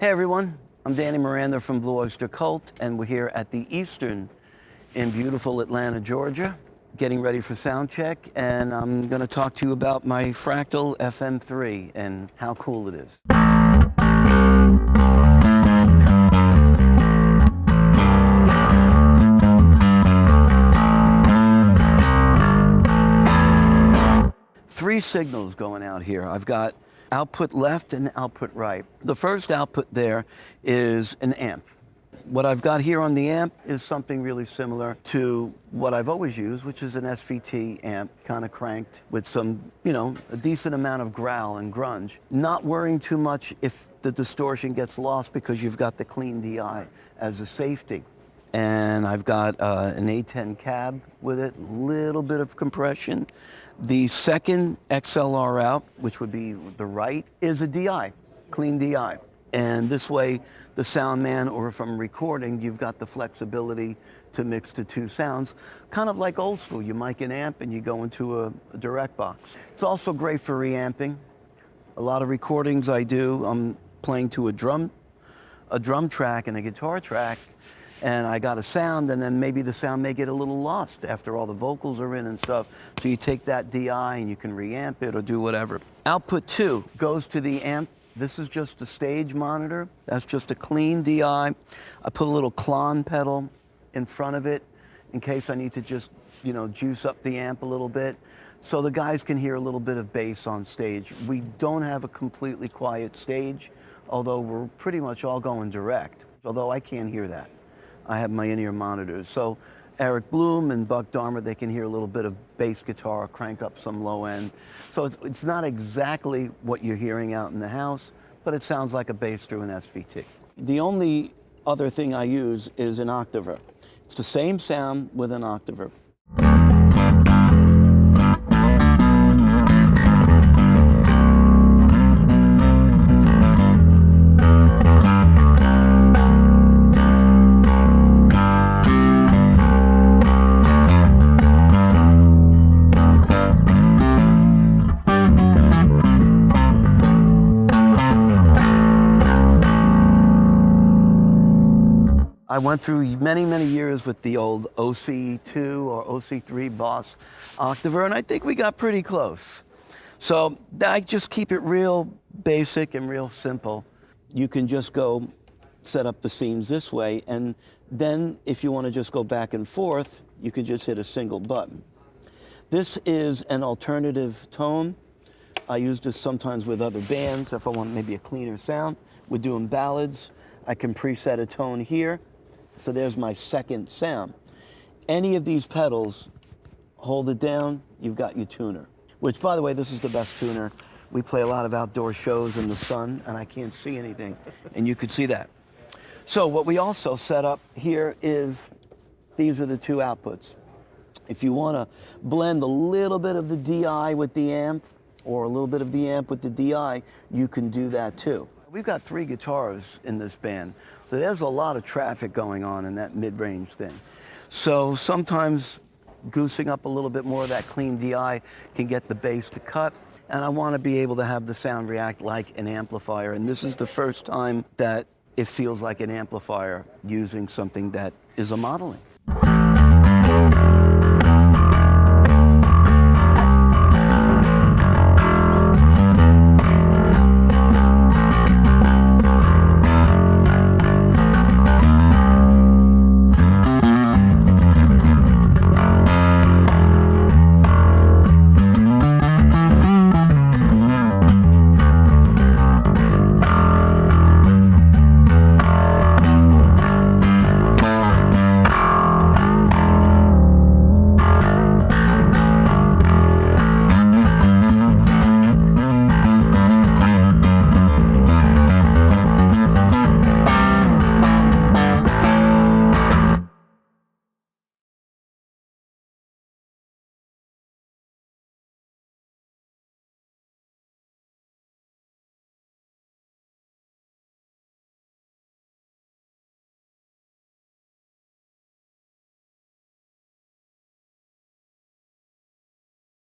Hey everyone, I'm Danny Miranda from Blue Öyster Cult, and we're here at the Eastern in beautiful Atlanta, Georgia, getting ready for sound check, and I'm going to talk to you about my Fractal FM3 and how cool it is. Three signals going out here. I've got output left and output right. The first output there is an amp. What I've got here on the amp is something really similar to what I've always used, which is an SVT amp, kind of cranked with some, a decent amount of growl and grunge. Not worrying too much if the distortion gets lost because you've got the clean DI as a safety. And I've got an A10 cab with it, little bit of compression. The second XLR out, which would be the right, is a DI, clean DI. And this way, the sound man, or from recording, you've got the flexibility to mix the two sounds, kind of like old school. You mic an amp and you go into a direct box. It's also great for reamping. A lot of recordings I do, I'm playing to a drum track and a guitar track, and I got a sound, and then maybe the sound may get a little lost after all the vocals are in and stuff. So you take that DI and you can reamp it or do whatever. Output 2 goes to the amp. This is just a stage monitor. That's just a clean DI. I put a little clon pedal in front of it in case I need to just, juice up the amp a little bit. So the guys can hear a little bit of bass on stage. We don't have a completely quiet stage, although we're pretty much all going direct, although I can't hear that. I have my in-ear monitors. So Eric Bloom and Buck Dharma, they can hear a little bit of bass guitar, crank up some low end. So it's not exactly what you're hearing out in the house, but it sounds like a bass through an SVT. The only other thing I use is an Octaver. It's the same sound with an Octaver. I went through many, many years with the old OC2 or OC3 Boss Octaver, and I think we got pretty close. So I just keep it real basic and real simple. You can just go set up the scenes this way, and then if you want to just go back and forth, you can just hit a single button. This is an alternative tone. I use this sometimes with other bands if I want maybe a cleaner sound. We're doing ballads. I can preset a tone here. So there's my second sound. Any of these pedals, hold it down, you've got your tuner. Which, by the way, this is the best tuner. We play a lot of outdoor shows in the sun, and I can't see anything, and you could see that. So what we also set up here is, these are the two outputs. If you want to blend a little bit of the DI with the amp, or a little bit of the amp with the DI, you can do that too. We've got 3 guitars in this band, so there's a lot of traffic going on in that mid-range thing. So sometimes goosing up a little bit more of that clean DI can get the bass to cut, and I want to be able to have the sound react like an amplifier, and this is the first time that it feels like an amplifier using something that is a modeling.